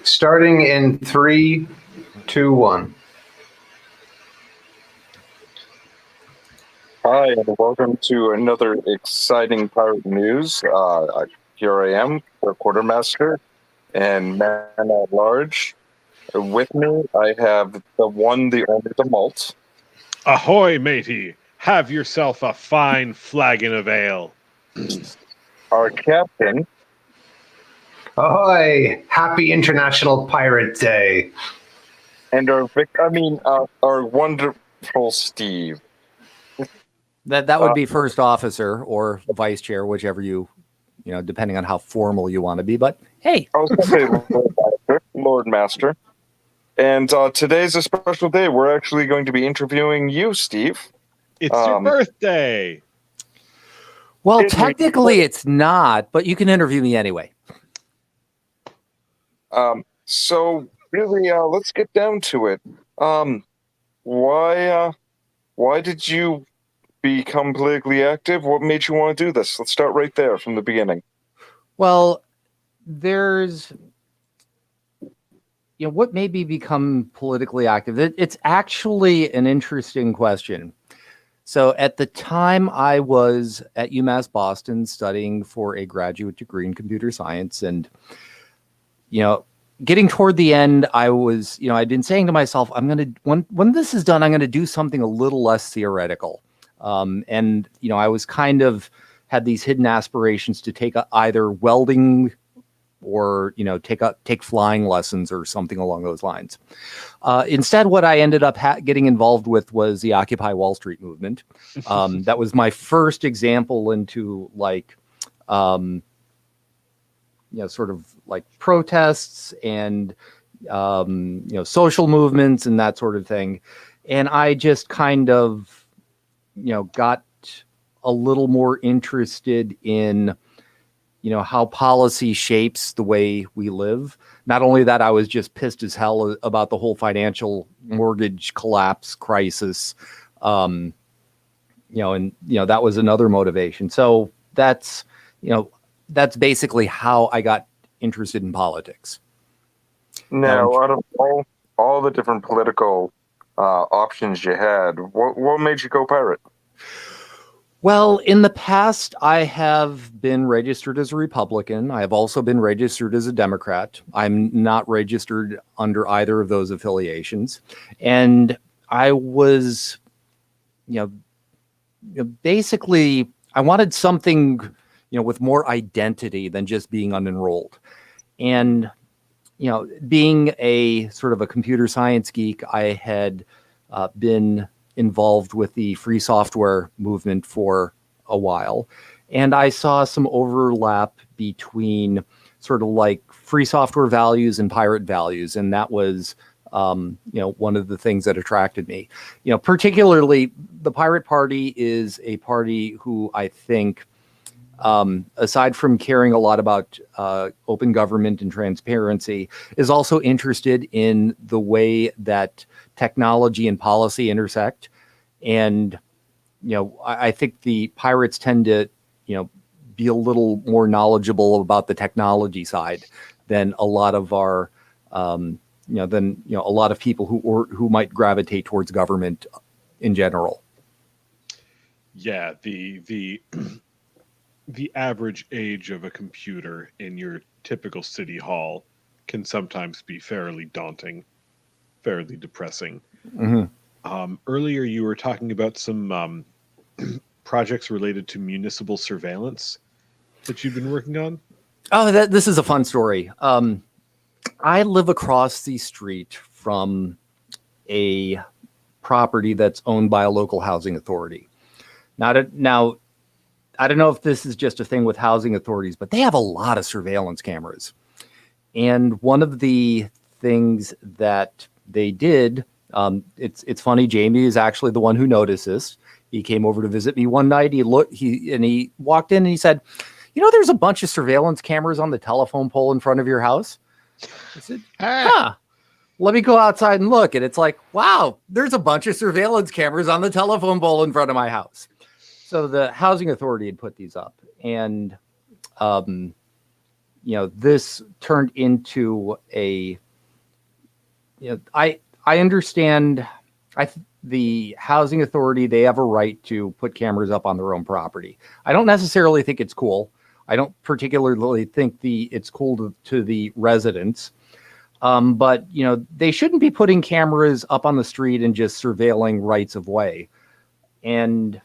Starting in 3, 2, 1. Hi, and welcome to another exciting pirate news. Here I am, the quartermaster and man at large. With me, I have the one, the only, the malt. Ahoy, matey! Have yourself a fine flagon of ale. Our captain. Ahoy! Happy International Pirate Day. And our wonderful Steve. That would be first officer or vice chair, whichever you depending on how formal you want to be. But hey, I was going to say Lord Master. And today's a special day. We're actually going to be interviewing you, Steve. It's your birthday. Well, technically it's not, but you can interview me anyway. So really, let's get down to it. Why did you become politically active? What made you want to do this? Let's start right there from the beginning. Well, there's, what made me become politically active? It's actually an interesting question. So at the time I was at UMass Boston studying for a graduate degree in computer science, and, getting toward the end, I was, I'd been saying to myself, when this is done, I'm going to do something a little less theoretical. And I was kind of had these hidden aspirations to take either welding or, take flying lessons or something along those lines. Instead, what I ended up getting involved with was the Occupy Wall Street movement. That was my first example into sort of like protests and, social movements and that sort of thing. And I just kind of, got a little more interested in, how policy shapes the way we live. Not only that, I was just pissed as hell about the whole financial mortgage collapse crisis. And that was another motivation. So that's basically how I got interested in politics. Now, out of all the different political options you had, what made you go pirate? Well, in the past, I have been registered as a Republican. I have also been registered as a Democrat. I'm not registered under either of those affiliations. And I was, basically, I wanted something, with more identity than just being unenrolled. And, being a sort of a computer science geek, I had been involved with the free software movement for a while. And I saw some overlap between sort of like free software values and pirate values. And that was, one of the things that attracted me. Particularly the Pirate Party is a party who I think, aside from caring a lot about open government and transparency, is also interested in the way that technology and policy intersect. And, I think the pirates tend to, be a little more knowledgeable about the technology side than a lot of our, a lot of people who might gravitate towards government in general. Yeah, the average age of a computer in your typical city hall can sometimes be fairly daunting, fairly depressing. Mm-hmm. Earlier, you were talking about some projects related to municipal surveillance that you've been working on. Oh, this is a fun story. I live across the street from a property that's owned by a local housing authority. Now, I don't know if this is just a thing with housing authorities, but they have a lot of surveillance cameras. And one of the things that they did, it's funny, Jamie is actually the one who noticed this. He came over to visit me one night. He walked in and he said, there's a bunch of surveillance cameras on the telephone pole in front of your house. I said, let me go outside and look. And it's like, wow, there's a bunch of surveillance cameras on the telephone pole in front of my house. So the housing authority had put these up, and this turned into I understand. The housing authority, they have a right to put cameras up on their own property. I don't necessarily think it's cool. I don't particularly think it's cool to the residents. But they shouldn't be putting cameras up on the street and just surveilling rights of way. And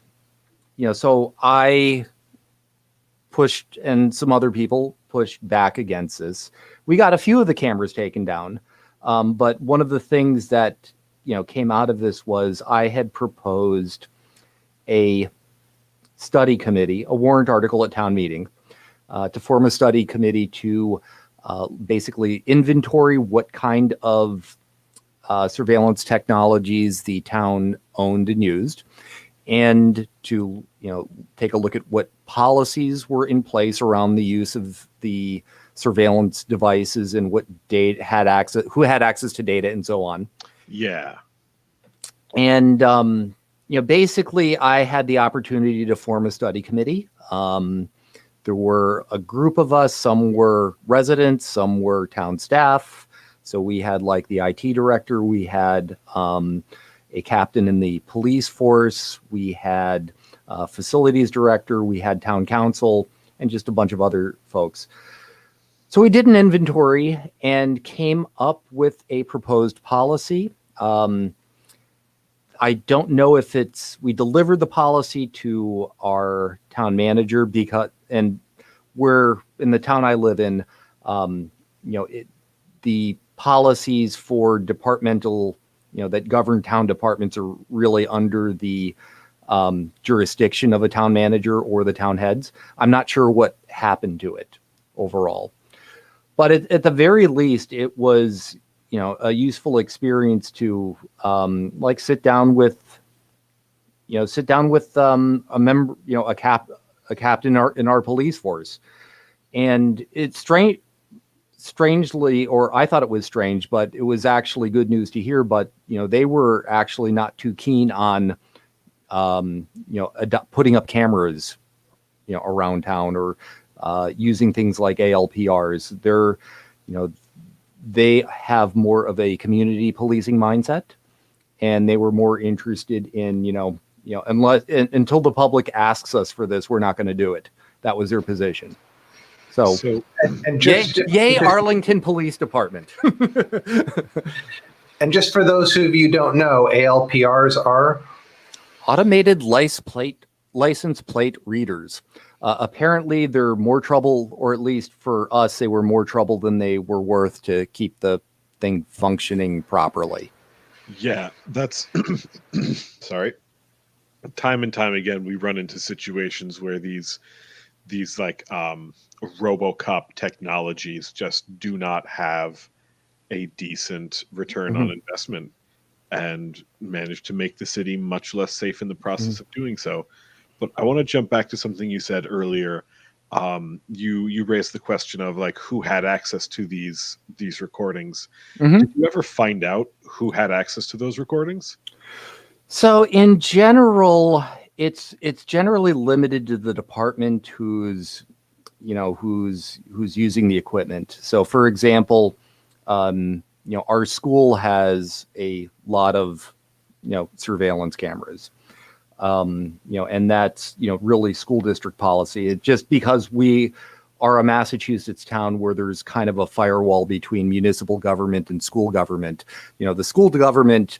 so I pushed, and some other people pushed back against this. We got a few of the cameras taken down. But one of the things that came out of this was I had proposed a study committee, a warrant article at town meeting, to form a study committee to basically inventory what kind of surveillance technologies the town owned and used, and to take a look at what policies were in place around the use of the surveillance devices and what data had access, who had access to data, and so on. Yeah. And, basically I had the opportunity to form a study committee. There were a group of us, some were residents, some were town staff. So we had like the IT director, we had a captain in the police force, we had a facilities director, we had town council, and just a bunch of other folks. So we did an inventory and came up with a proposed policy. I don't know if we delivered the policy to our town manager and we're in the town I live in, the policies for departmental, that govern town departments are really under the jurisdiction of a town manager or the town heads. I'm not sure what happened to it overall, but at the very least, it was a useful experience to sit down with a member, a captain in our police force. And it's strangely, or I thought it was strange, but it was actually good news to hear. But they were actually not too keen on putting up cameras around town, or using things like ALPRs. They have more of a community policing mindset, and they were more interested in, until the public asks us for this, we're not going to do it. That was their position. So and yay, Arlington Police Department. And just for those of you who don't know, ALPRs are automated license plate readers. Apparently they're more trouble, or at least for us, they were more trouble than they were worth to keep the thing functioning properly. Yeah, that's sorry. Time and time again, we run into situations where these like RoboCop technologies just do not have a decent return on investment, and manage to make the city much less safe in the process of doing so. But I want to jump back to something you said earlier. You raised the question of like who had access to these recordings. Did you ever find out who had access to those recordings? So in general, it's generally limited to the department who's using the equipment. So for example, our school has a lot of surveillance cameras. And that's, really school district policy. It just because we are a Massachusetts town where there's kind of a firewall between municipal government and school government. The school government,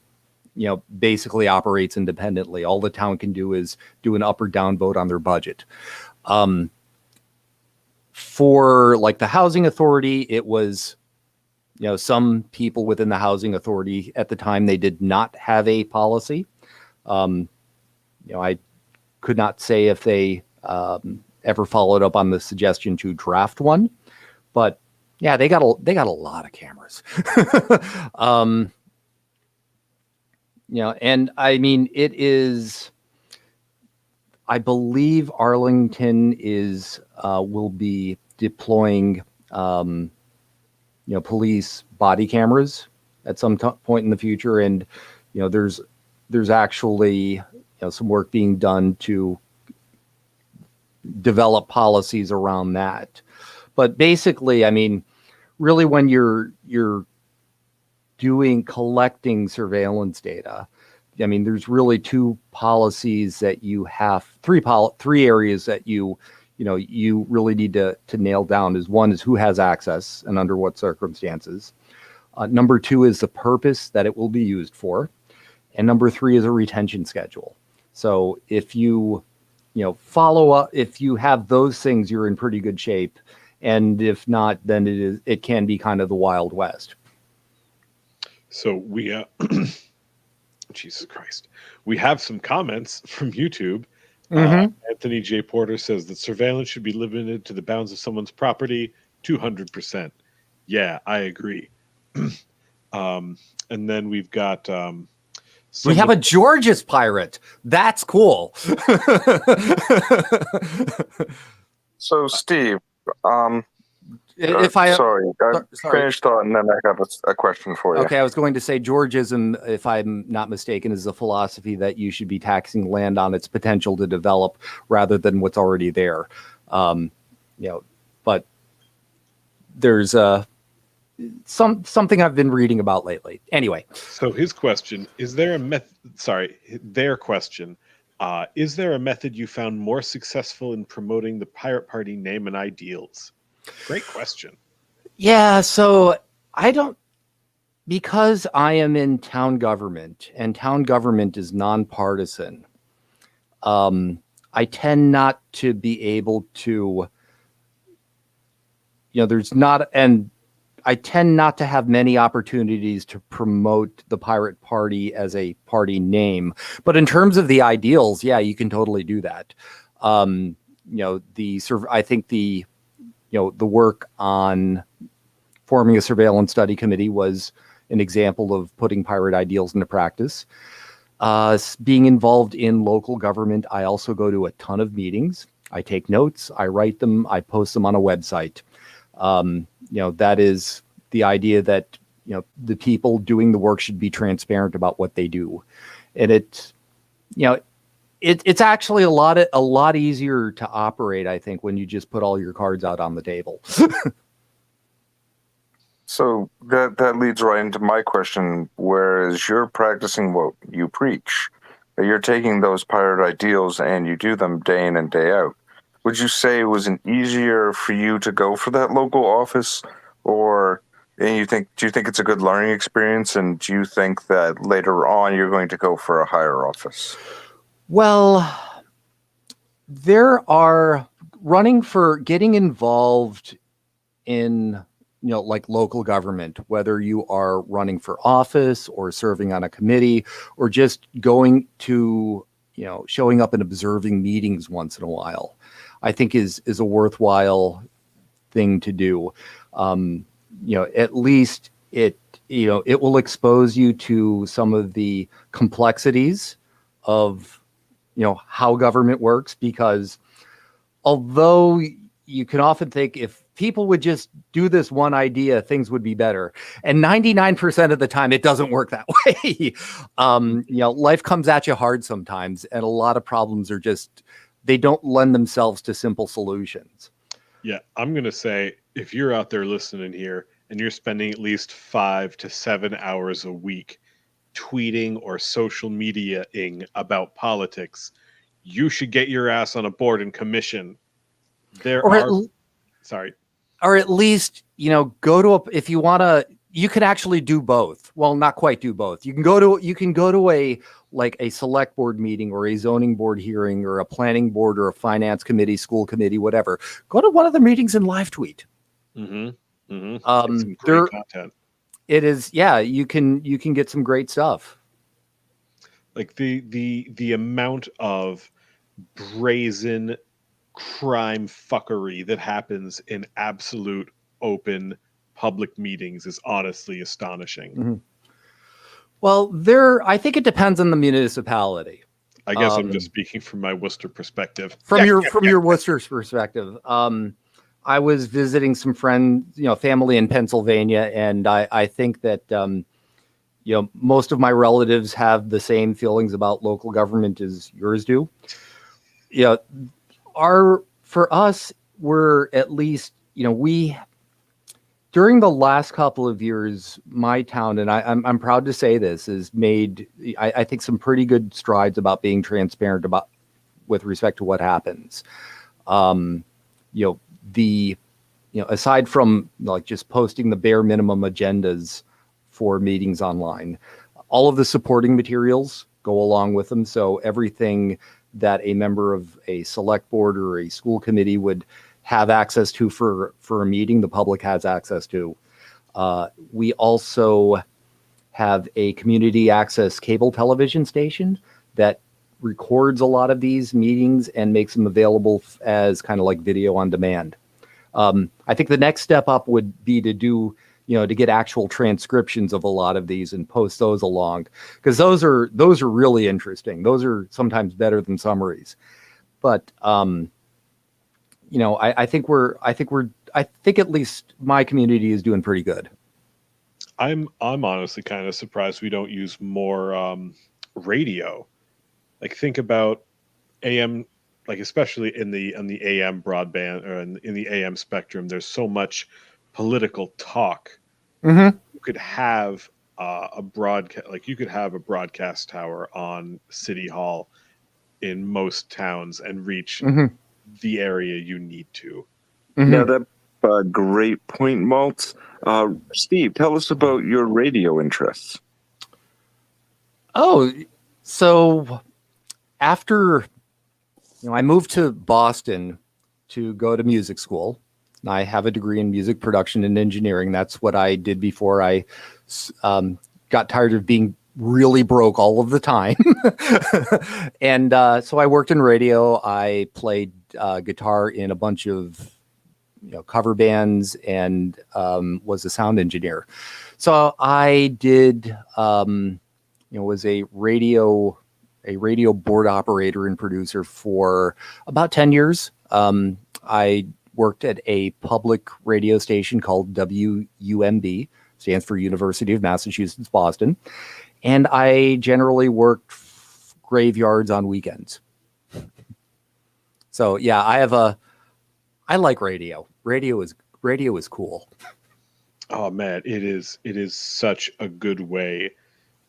basically operates independently. All the town can do is do an up or down vote on their budget. For like the housing authority, it was, some people within the housing authority at the time, they did not have a policy. I could not say if they ever followed up on the suggestion to draft one, but yeah, they got a lot of cameras. And I mean, it is, I believe Arlington will be deploying, police body cameras at some point in the future. And, there's actually, some work being done to develop policies around that. But basically, I mean, really, when you're collecting surveillance data, I mean, there's really two policies that you have, three areas that you really need to nail down. Is one is who has access and under what circumstances. Number two is the purpose that it will be used for. And number three is a retention schedule. So if you follow up, if you have those things, you're in pretty good shape. And if not, then it can be kind of the Wild West. So we, Jesus Christ, we have some comments from YouTube. Anthony J. Porter says that surveillance should be limited to the bounds of someone's property. 200%. Yeah, I agree. And then we've got. We have a Georges pirate. That's cool. So, Steve, sorry. Finish thought, and then I have a question for you. Okay, I was going to say Georgism, if I'm not mistaken, is a philosophy that you should be taxing land on its potential to develop rather than what's already there. But there's something I've been reading about lately. Anyway. So his question, is there a method? Sorry, their question. Is there a method you found more successful in promoting the Pirate Party name and ideals? Great question. Yeah, so because I am in town government and town government is nonpartisan, I tend not to be able to, I tend not to have many opportunities to promote the Pirate Party as a party name. But in terms of the ideals, yeah, you can totally do that. I think the work on forming a surveillance study committee was an example of putting pirate ideals into practice. Being involved in local government, I also go to a ton of meetings. I take notes, I write them, I post them on a website. That is the idea that, the people doing the work should be transparent about what they do. And it's actually a lot easier to operate, I think, when you just put all your cards out on the table. So that leads right into my question, whereas you're practicing what you preach. You're taking those pirate ideals and you do them day in and day out. Would you say it was easier for you to go for that local office, do you think it's a good learning experience, and do you think that later on you're going to go for a higher office? Well, there are getting involved in, like local government, whether you are running for office or serving on a committee or just going to, showing up and observing meetings once in a while, I think is a worthwhile thing to do. At least it will expose you to some of the complexities of, how government works, because although you can often think if people would just do this one idea, things would be better. And 99% of the time, it doesn't work that way. Life comes at you hard sometimes, and a lot of problems are they don't lend themselves to simple solutions. Yeah, I'm going to say, if you're out there listening here and you're spending at least 5 to 7 hours a week tweeting or social media-ing about politics, you should get your ass on a board and commission. Or at least, go to if you want to, you can actually do both. Well, not quite do both. You can go to a select board meeting or a zoning board hearing or a planning board or a finance committee, school committee, whatever. Go to one of the meetings and live tweet. Mm-hmm. Mm-hmm. Some great content. It is, yeah, you can get some great stuff. Like the amount of brazen crime fuckery that happens in absolute open public meetings is honestly astonishing. Mm-hmm. Well, I think it depends on the municipality. I guess I'm just speaking from my Worcester perspective. From your Worcester's perspective. I was visiting some family in Pennsylvania, and I think that most of my relatives have the same feelings about local government as yours do. For us, we're at least, we during the last couple of years, my town, and I'm proud to say this, has made I think some pretty good strides about being transparent about with respect to what happens. Um, you know, the aside from like just posting the bare minimum agendas for meetings online, all of the supporting materials go along with them. So everything that a member of a select board or a school committee would have access to for a meeting, the public has access to. We also have a community access cable television station that records a lot of these meetings and makes them available as kind of like video on demand. I think the next step up would be to do, to get actual transcriptions of a lot of these and post those along, because those are really interesting. Those are sometimes better than summaries. But I think at least my community is doing pretty good. I'm honestly kind of surprised we don't use more radio. Like, think about AM, like especially in the AM broadband or in the AM spectrum. There's so much political talk. Mm-hmm. You could have a broadcast, like you could have a broadcast tower on City Hall in most towns and reach the area you need to. Mm-hmm. Now, that's a great point, Maltz. Steve, tell us about your radio interests. Oh, so after I moved to Boston to go to music school. I have a degree in music production and engineering. That's what I did before I got tired of being really broke all of the time. And so I worked in radio. I played guitar in a bunch of cover bands and was a sound engineer. So I did was a radio board operator and producer for about 10 years. I worked at a public radio station called WUMB, stands for University of Massachusetts, Boston. And I generally worked graveyards on weekends. So yeah, I like radio. Radio is cool. Oh man, it is such a good way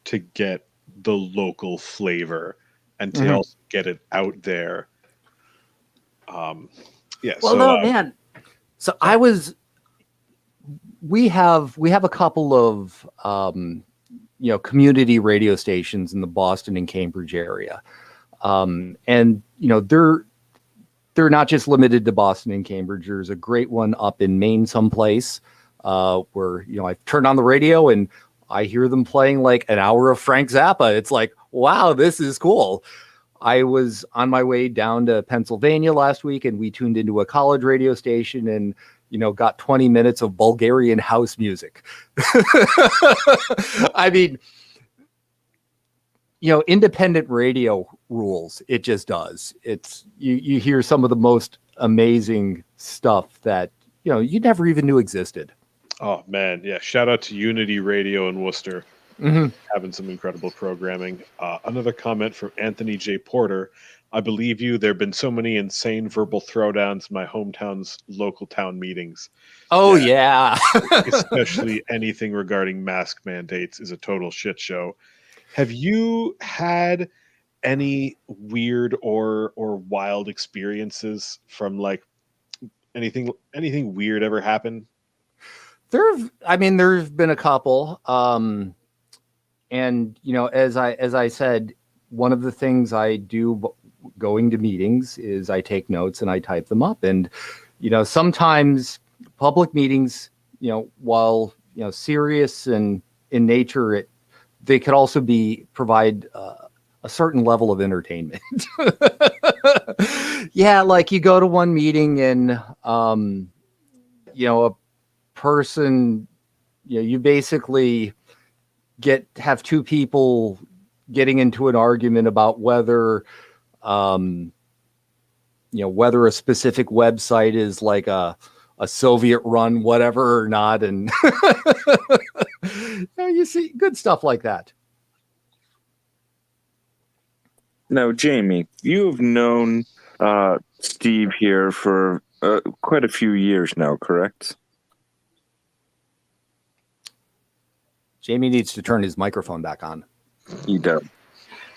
to get the local flavor and to also get it out there. Yeah. Well, so, no, man. So we have a couple of community radio stations in the Boston and Cambridge area, and they're not just limited to Boston and Cambridge. There's a great one up in Maine someplace where I turn on the radio and I hear them playing like an hour of Frank Zappa. It's like, wow, this is cool. I was on my way down to Pennsylvania last week and we tuned into a college radio station and, got 20 minutes of Bulgarian house music. I mean, independent radio rules. It just does. It's you hear some of the most amazing stuff that, you never even knew existed. Oh man. Yeah. Shout out to Unity Radio in Worcester. Having some incredible programming. Another comment from Anthony J. Porter. I believe you. There have been so many insane verbal throwdowns in my hometown's local town meetings. Oh, yeah. Especially anything regarding mask mandates is a total shit show. Have you had any weird or wild experiences from like anything weird ever happen? There've been a couple. And as I said, one of the things I do going to meetings is I take notes and I type them up. And sometimes public meetings, while serious and in nature, they could also provide a certain level of entertainment. Yeah, like you go to one meeting and a person, you basically have two people getting into an argument about whether whether a specific website is like a Soviet run whatever or not, and you see good stuff like that. Now, Jamie, you have known Steve here for quite a few years now, correct? Jamie needs to turn his microphone back on. He does.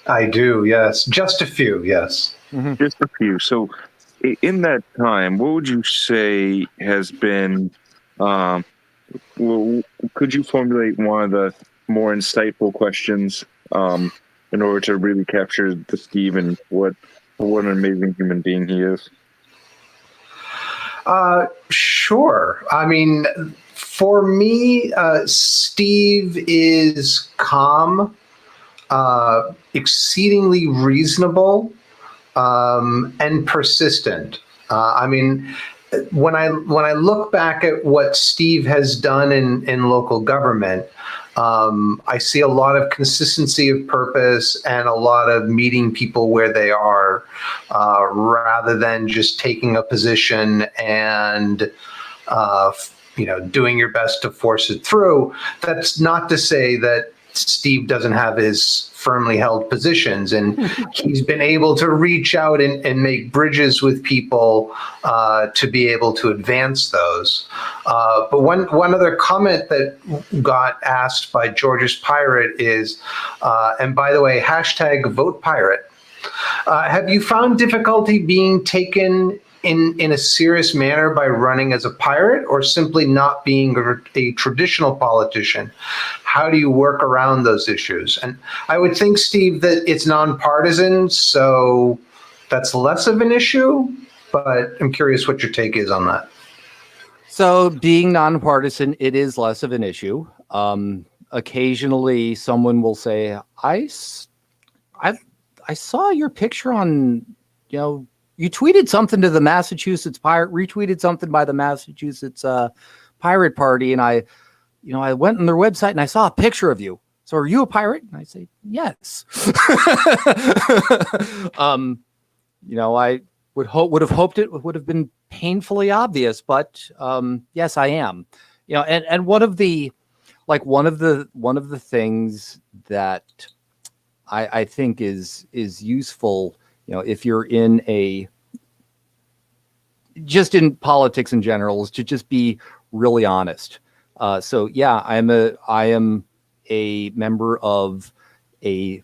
I do, yes. Just a few, yes. Just a few. So, in that time, what would you say has been? Well, could you formulate one of the more insightful questions in order to really capture the Steve and what an amazing human being he is? Sure. I mean, for me, Steve is calm, exceedingly reasonable, and persistent. I mean, when I look back at what Steve has done in local government, I see a lot of consistency of purpose and a lot of meeting people where they are, rather than just taking a position and doing your best to force it through. That's not to say that Steve doesn't have his firmly held positions, and he's been able to reach out and make bridges with people to be able to advance those. But one other comment that got asked by George's Pirate is, and by the way, hashtag vote pirate. Have you found difficulty being taken in a serious manner by running as a pirate, or simply not being a traditional politician? How do you work around those issues? And I would think, Steve, that it's nonpartisan, so that's less of an issue, but I'm curious what your take is on that. So being nonpartisan, it is less of an issue. Occasionally someone will say, I saw your picture on, you tweeted something to the Massachusetts Pirate, retweeted something by the Massachusetts Pirate Party. And I went on their website and I saw a picture of you. So are you a pirate? And I say, yes. I would have hoped it would have been painfully obvious, but yes, I am. And one of the things that I think is useful, if you're just in politics in general, is to just be really honest. So yeah, I am a member of a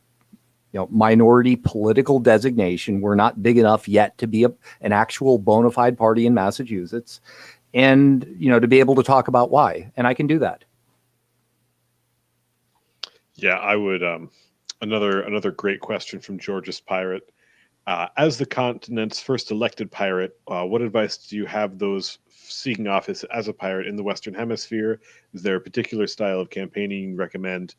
minority political designation. We're not big enough yet to be an actual bona fide party in Massachusetts, and to be able to talk about why, and I can do that. Yeah, I would. Another great question from George's Pirate. As the continent's first elected pirate, what advice do you have those seeking office as a pirate in the Western Hemisphere? Is there a particular style of campaigning you recommend?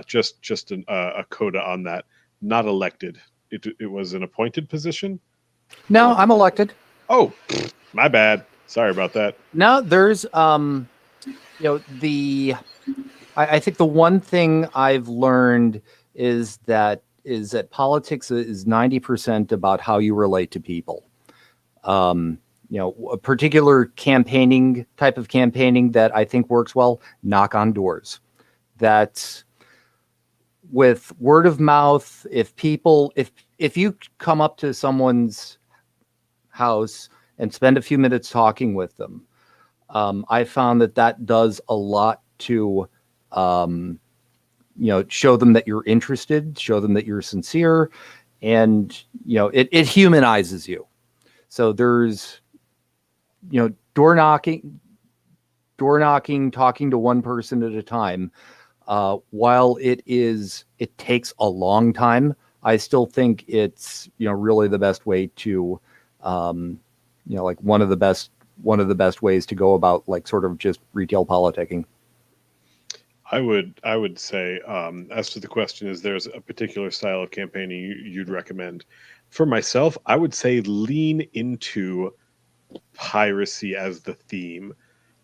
Just a coda on that. Not elected. It was an appointed position? No, I'm elected. Oh, my bad. Sorry about that. No, there's I think the one thing I've learned is that politics is 90% about how you relate to people. A particular type of campaigning that I think works well, knock on doors. That's with word of mouth. If you come up to someone's house and spend a few minutes talking with them, I found that does a lot to show them that you're interested, show them that you're sincere, and it humanizes you. So there's door knocking, talking to one person at a time. While it takes a long time, I still think it's really the best way to one of the best ways to go about sort of just retail politicking. I would say, as to the question, is there's a particular style of campaigning you'd recommend? For myself, I would say lean into piracy as the theme.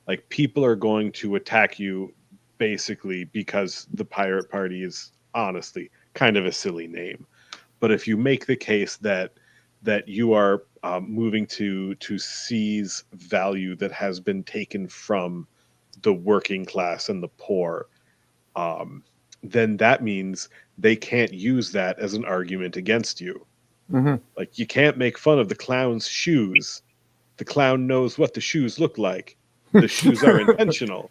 Like, people are going to attack you basically because the Pirate Party is honestly kind of a silly name. But if you make the case that you are moving to seize value that has been taken from the working class and the poor, then that means they can't use that as an argument against you. Mm-hmm. Like, you can't make fun of the clown's shoes The clown knows what the shoes look like. The shoes are intentional.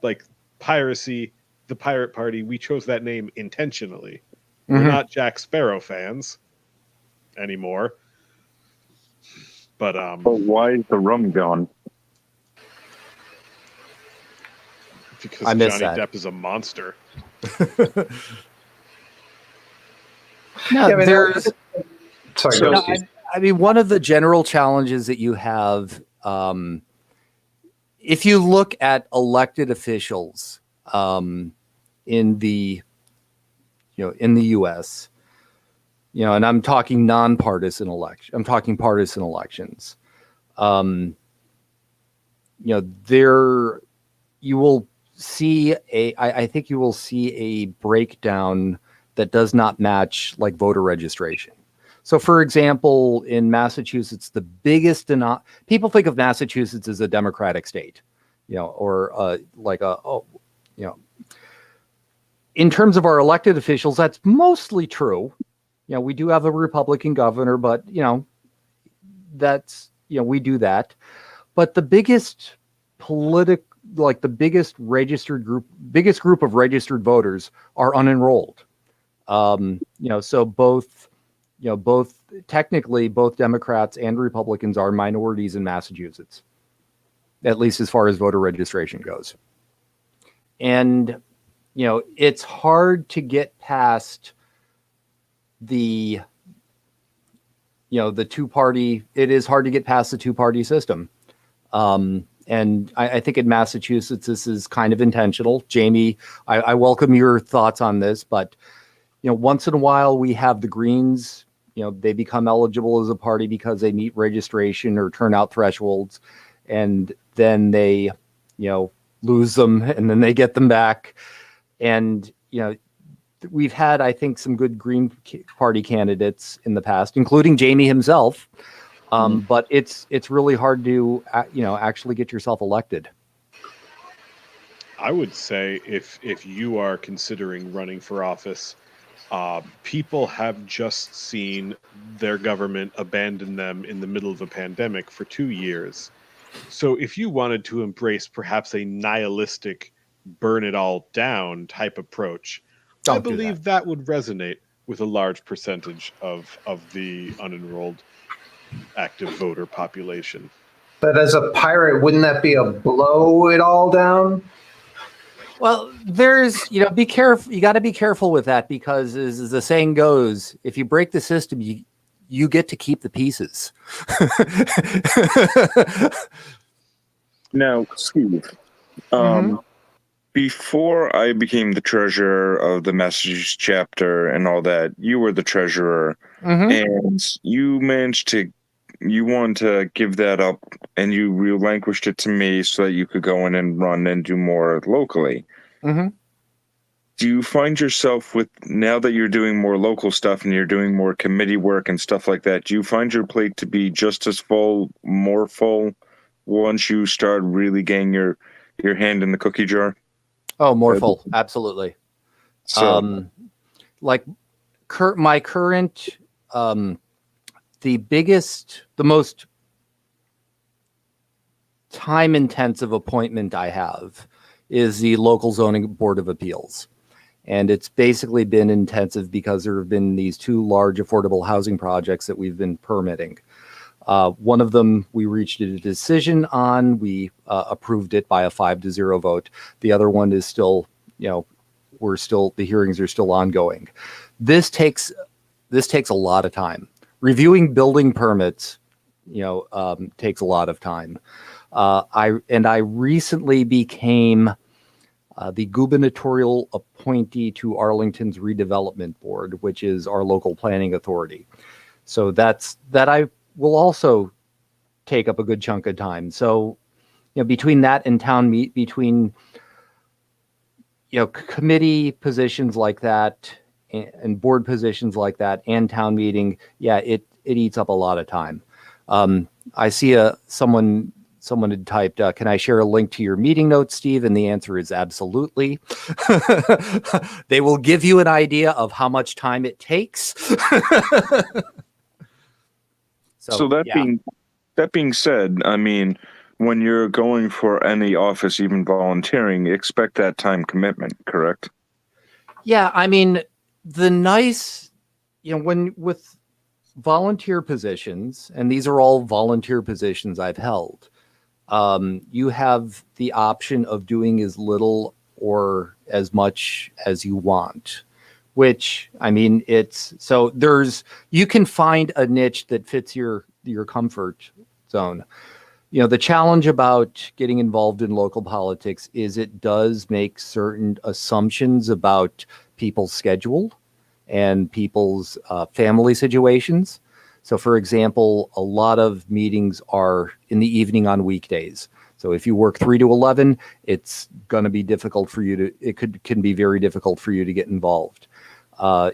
Like piracy, the pirate party, we chose that name intentionally. We're not Jack Sparrow fans anymore. But why is the rum gone? because I miss Johnny that. Depp is a monster. No, Yeah, I mean, there's. Sorry, So- go, No, Steve. I mean, one of the general challenges that you have, if you look at elected officials in the, in the U.S., and I'm talking nonpartisan election, I'm talking partisan elections. There you will see I think you will see a breakdown that does not match like voter registration. So, for example, in Massachusetts, the biggest people think of Massachusetts as a Democratic state, or in terms of our elected officials, that's mostly true. We do have a Republican governor, but that's we do that. But the biggest the biggest group of registered voters are unenrolled. So both technically both Democrats and Republicans are minorities in Massachusetts, at least as far as voter registration goes. And, it's hard to get past the two-party, it is hard to get past the two-party system. And I think in Massachusetts, this is kind of intentional. Jamie, I welcome your thoughts on this, but once in a while we have the Greens, they become eligible as a party because they meet registration or turnout thresholds, and then they, lose them and then they get them back. And, we've had, I think, some good Green Party candidates in the past, including Jamie himself. But it's really hard to, actually get yourself elected. I would say if you are considering running for office, people have just seen their government abandon them in the middle of a pandemic for 2 years. So if you wanted to embrace perhaps a nihilistic, burn it all down type approach, I believe that would resonate with a large percentage of the unenrolled active voter population. But as a pirate, wouldn't that be a blow it all down? Well, there's, be careful. You got to be careful with that because, as the saying goes, if you break the system, you get to keep the pieces. Now, Steve, before I became the treasurer of the Massachusetts chapter and all that, you were the treasurer, and you wanted to give that up, and you relinquished it to me so that you could go in and run and do more locally. Do you find yourself now that you're doing more local stuff and you're doing more committee work and stuff like that, do you find your plate to be just as full, more full, once you start really getting your hand in the cookie jar? Oh, more full. Absolutely. So, my current, the most time intensive appointment I have is the local zoning board of appeals. And it's basically been intensive because there have been these 2 large affordable housing projects that we've been permitting. One of them we reached a decision on. We approved it by a 5-0 vote. The other one is still, the hearings are still ongoing. This takes a lot of time. Reviewing building permits, takes a lot of time. I recently became the gubernatorial appointee to Arlington's Redevelopment Board, which is our local planning authority. So that I will also take up a good chunk of time. So, between that and between committee positions like that and board positions like that and town meeting, it eats up a lot of time. I see someone had typed, can I share a link to your meeting notes, Steve? And the answer is absolutely. They will give you an idea of how much time it takes. So that That being said, I mean, when you're going for any office, even volunteering, expect that time commitment, correct? Yeah, I mean, the nice, when with volunteer positions, and these are all volunteer positions I've held, you have the option of doing as little or as much as you want, which, I mean, you can find a niche that fits your comfort zone. The challenge about getting involved in local politics is it does make certain assumptions about people's schedule and people's family situations. So, for example, a lot of meetings are in the evening on weekdays. So if you work 3 to 11, it's going to be difficult for you can be very difficult for you to get involved.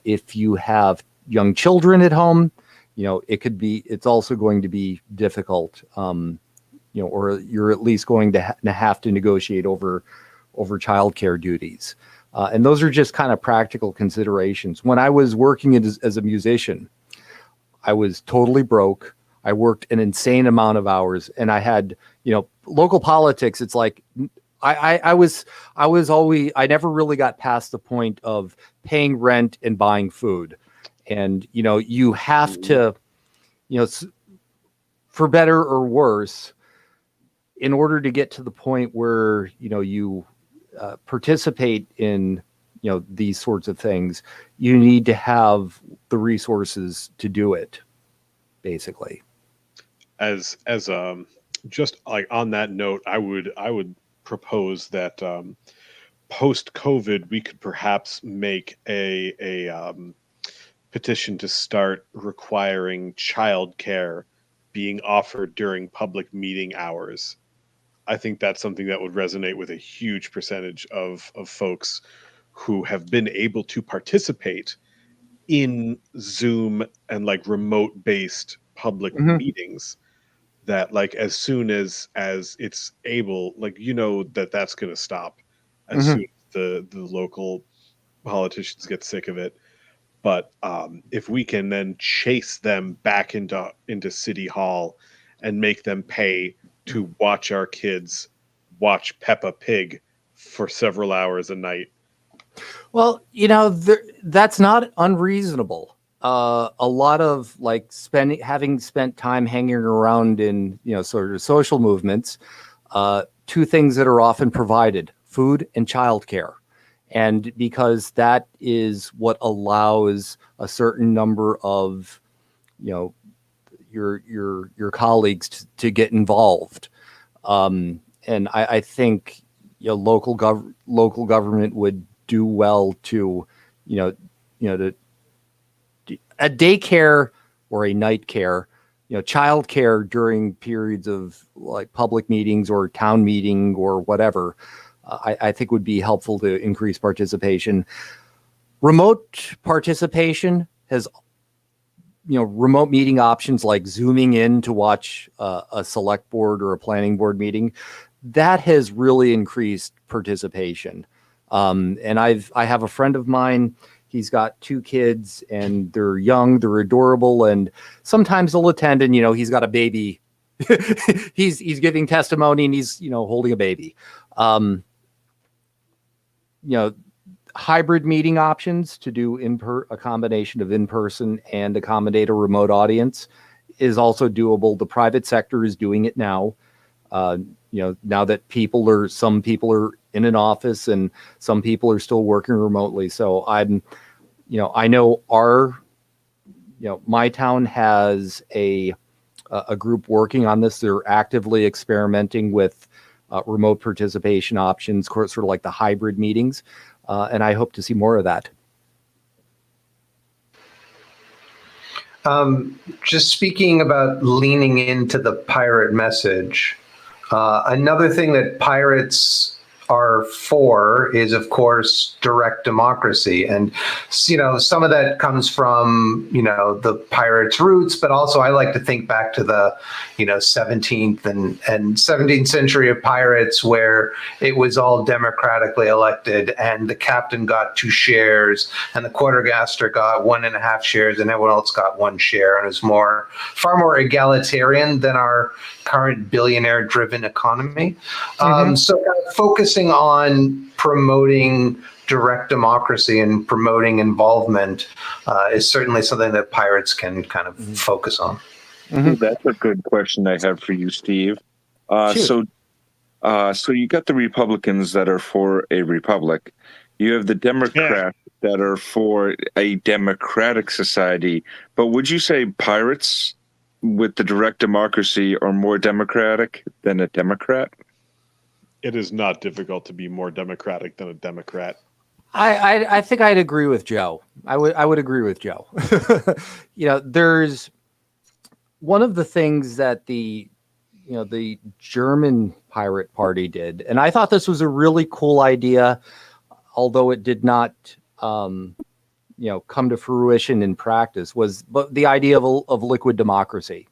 If you have young children at home, it's also going to be difficult. Or you're at least going to have to negotiate over childcare duties. And those are just kind of practical considerations. When I was working as a musician, I was totally broke. I worked an insane amount of hours, and I had, local politics. It's like I never really got past the point of paying rent and buying food. And, you have to, for better or worse, in order to get to the point where, you participate in, these sorts of things, you need to have the resources to do it, basically. As just like on that note, I would propose that post COVID we could perhaps make a petition to start requiring childcare being offered during public meeting hours. I think that's something that would resonate with a huge percentage of folks who have been able to participate in Zoom and like remote based public meetings, that like as soon as it's able, like, that's going to stop as soon as the local politicians get sick of it. But if we can then chase them back into City Hall and make them pay to watch our kids watch Peppa Pig for several hours a night. Well, that's not unreasonable. A lot of like having spent time hanging around in, sort of social movements, two things that are often provided: food and childcare. And because that is what allows a certain number of, your colleagues to get involved. And I think, local government would do well to, to a daycare or a night care, childcare during periods of like public meetings or town meeting or whatever. I think would be helpful to increase participation. Remote participation has, remote meeting options like Zooming in to watch a select board or a planning board meeting. That has really increased participation. And I have a friend of mine. He's got 2 kids, and they're young, they're adorable, and sometimes they'll attend, and he's got a baby. he's giving testimony, and he's holding a baby. Hybrid meeting options to do a combination of in-person and accommodate a remote audience is also doable. The private sector is doing it now. Now that some people are in an office and some people are still working remotely. So I know my town has a group working on this. They're actively experimenting with remote participation options, sort of like the hybrid meetings. And I hope to see more of that. Just speaking about leaning into the pirate message, another thing that pirates are for is, of course, direct democracy. And, some of that comes from, the pirates' roots, but also I like to think back to the, 17th and 17th century of pirates, where it was all democratically elected and the captain got 2 shares and the quartermaster got 1.5 shares and everyone else got 1 share. And it was far more egalitarian than our current billionaire-driven economy. So kind of focusing on promoting direct democracy and promoting involvement is certainly something that pirates can kind of focus on. That's a good question I have for you, Steve. So you got the Republicans that are for a republic. You have the Democrats that are for a democratic society. But would you say pirates with the direct democracy are more democratic than a Democrat? It is not difficult to be more democratic than a Democrat. I think I'd agree with Joe. I would agree with Joe. There's one of the things that the German Pirate Party did, and I thought this was a really cool idea, although it did not, come to fruition in practice, but the idea of liquid democracy.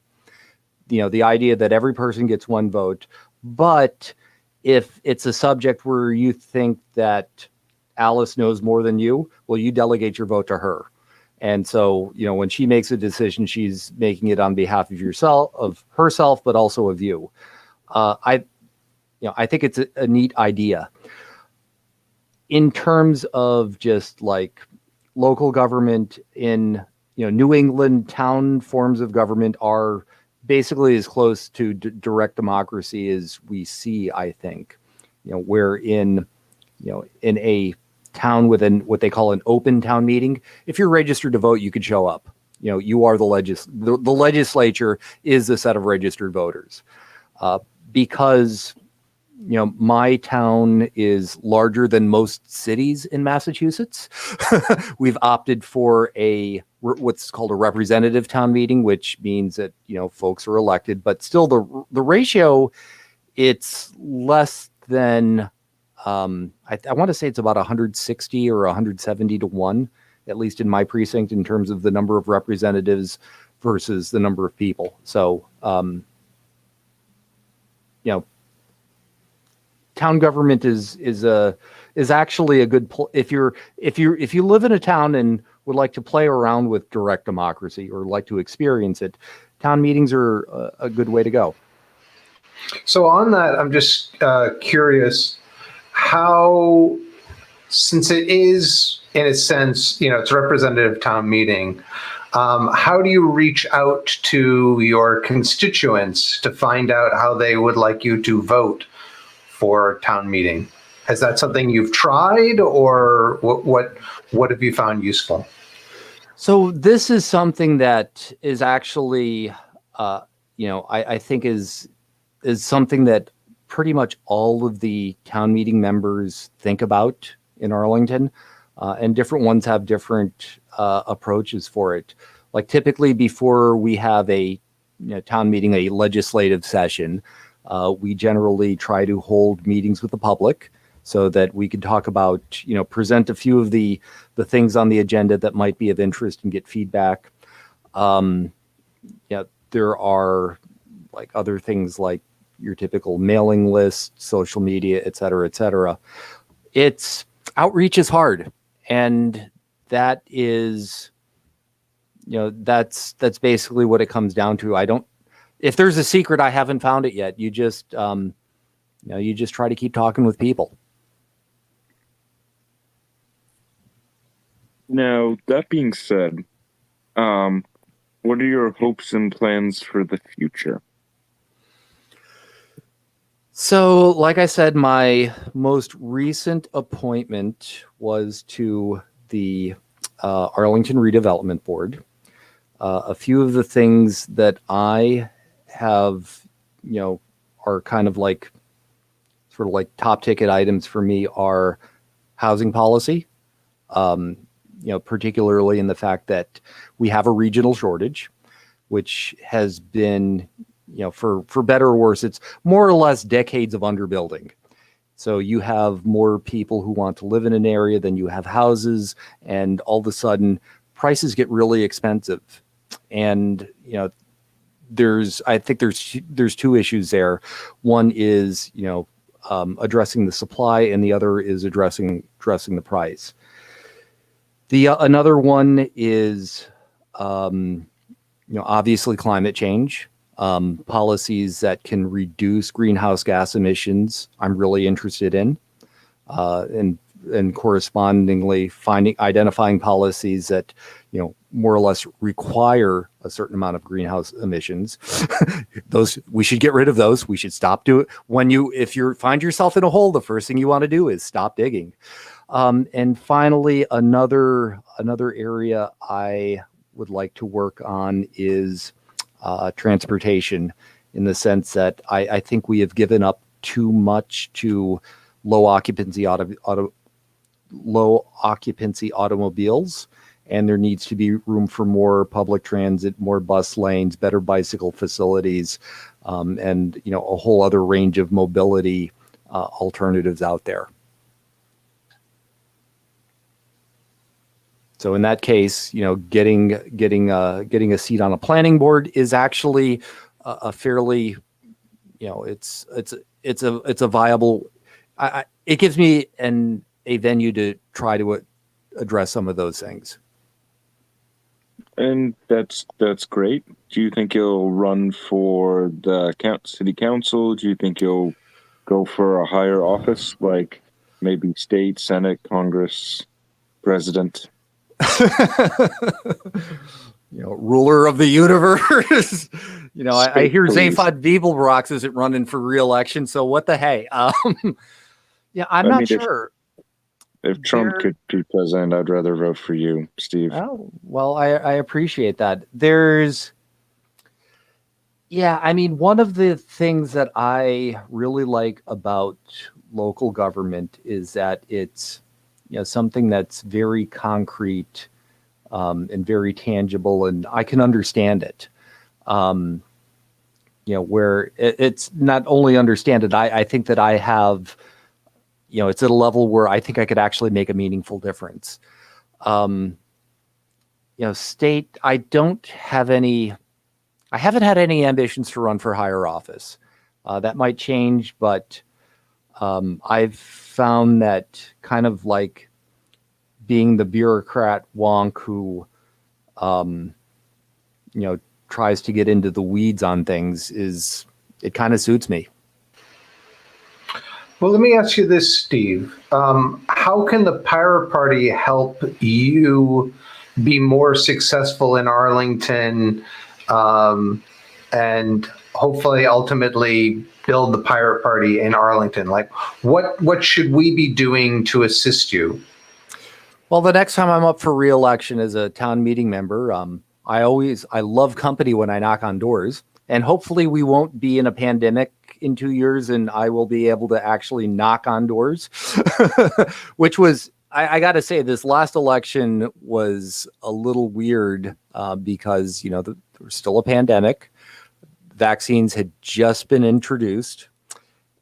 The idea that every person gets 1 vote, but if it's a subject where you think that Alice knows more than you, well, you delegate your vote to her. And so, when she makes a decision, she's making it on behalf of herself, but also of you. I think it's a neat idea. In terms of just like local government in, New England, town forms of government are basically as close to direct democracy as we see, I think. Where in a town within what they call an open town meeting, if you're registered to vote, you could show up. You are the legislature is a set of registered voters. Because my town is larger than most cities in Massachusetts. We've opted for what's called a representative town meeting, which means that, folks are elected, but still the ratio, it's less than, I want to say it's about 160 or 170 to 1, at least in my precinct, in terms of the number of representatives versus the number of people. So, town government is actually a good if you live in a town and would like to play around with direct democracy or like to experience it, town meetings are a good way to go. So on that, I'm just curious how, since it is in a sense, it's a representative town meeting, how do you reach out to your constituents to find out how they would like you to vote for town meeting? Is that something you've tried, or what have you found useful? So this is something that is actually, I think is something that pretty much all of the town meeting members think about in Arlington, and different ones have different approaches for it. Like typically before we have a town meeting, a legislative session, we generally try to hold meetings with the public so that we can talk about, present a few of the things on the agenda that might be of interest and get feedback. There are like other things like your typical mailing list, social media, et cetera, et cetera. It's outreach is hard. And that is, that's basically what it comes down to. If there's a secret, I haven't found it yet. You just, you just try to keep talking with people. Now, that being said, what are your hopes and plans for the future? So, like I said, my most recent appointment was to the Arlington Redevelopment Board. A few of the things that I have, are kind of like sort of like top ticket items for me are housing policy, particularly in the fact that we have a regional shortage, which has been, for better or worse, it's more or less decades of underbuilding. So you have more people who want to live in an area than you have houses, and all of a sudden prices get really expensive. And I think there's two issues there. One is addressing the supply, and the other is addressing the price. Another one is obviously climate change. Policies that can reduce greenhouse gas emissions, I'm really interested in, and correspondingly identifying policies that more or less require a certain amount of greenhouse emissions. Those, we should get rid of those. We should stop doing. If you find yourself in a hole, the first thing you want to do is stop digging. And finally, another area I would like to work on is transportation, in the sense that I think we have given up too much to low occupancy automobiles, and there needs to be room for more public transit, more bus lanes, better bicycle facilities, and a whole other range of mobility alternatives out there. So in that case, getting a seat on a planning board is actually a fairly, it's a viable. It gives me a venue to try to address some of those things. And that's great. Do you think you'll run for the city council? Do you think you'll go for a higher office, like maybe state, Senate, Congress, president? Ruler of the universe. I hear Please. Zaphod Beeblebrox isn't running for re-election, so what the hey? Yeah, I'm not sure. If Trump could be president, I'd rather vote for you, Steve. Oh, well, I appreciate that. One of the things that I really like about local government is that it's something that's very concrete and very tangible, and I can understand it. Where it's not only understand it, I think that I have, it's at a level where I think I could actually make a meaningful difference. State, I haven't had any ambitions to run for higher office. That might change, but I've found that kind of like being the bureaucrat wonk who, tries to get into the weeds on things it kind of suits me. Well, let me ask you this, Steve. How can the Pirate Party help you be more successful in Arlington, and hopefully ultimately build the Pirate Party in Arlington? Like, what should we be doing to assist you? Well, the next time I'm up for re-election as a town meeting member, I love company when I knock on doors, and hopefully we won't be in a pandemic in 2 years and I will be able to actually knock on doors, which was, I got to say, this last election was a little weird because, there was still a pandemic. Vaccines had just been introduced,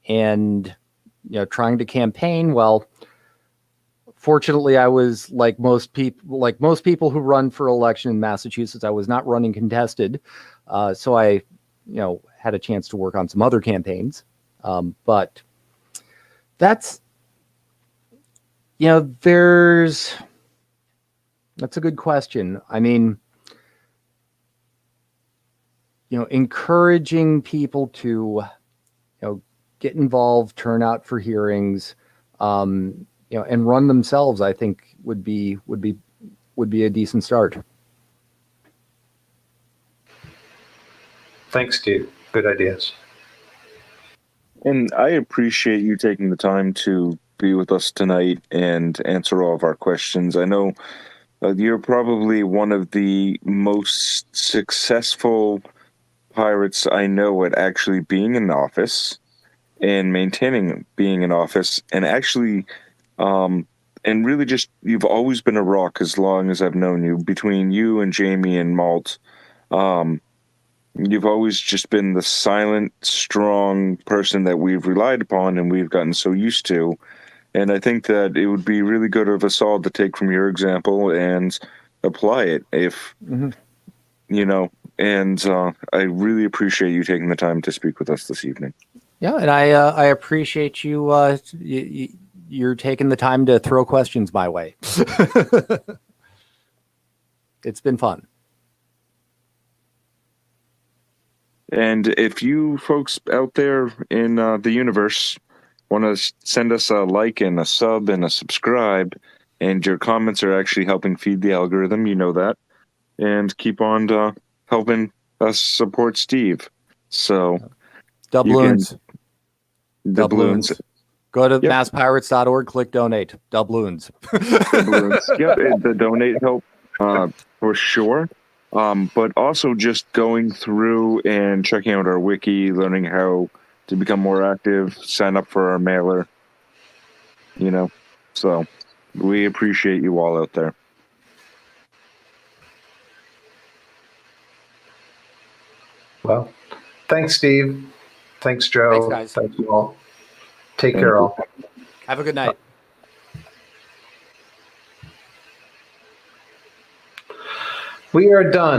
and, trying to campaign, well, fortunately, I was like most people who run for election in Massachusetts, I was not running contested. So I, had a chance to work on some other campaigns. But that's a good question. I mean, encouraging people to, get involved, turn out for hearings, and run themselves, I think would be a decent start. Thanks, Steve. Good ideas. And I appreciate you taking the time to be with us tonight and answer all of our questions. I know you're probably one of the most successful pirates I know at actually being in office and maintaining being in office, and actually and really just, you've always been a rock as long as I've known you. Between you and Jamie and Malt, you've always just been the silent, strong person that we've relied upon and we've gotten so used to. And I think that it would be really good of us all to take from your example and apply it if, you know, and I really appreciate you taking the time to speak with us this evening. Yeah, and I appreciate you, you're taking the time to throw questions my way. It's been fun. And if you folks out there in the universe want to send us a like and a sub and a subscribe, and your comments are actually helping feed the algorithm, you know that, and keep on helping us support Steve. So, Doubloons. doubloons. Go to Yep. masspirates.org, click donate. Doubloons. Doubloons. Yep, the donate help for sure. But also just going through and checking out our wiki, learning how to become more active, sign up for our mailer. You know, so we appreciate you all out there. Well, thanks, Steve. Thanks, Joe. Thanks, guys. Thank you all. Take Thank care, you. all. Have a good night. We are done.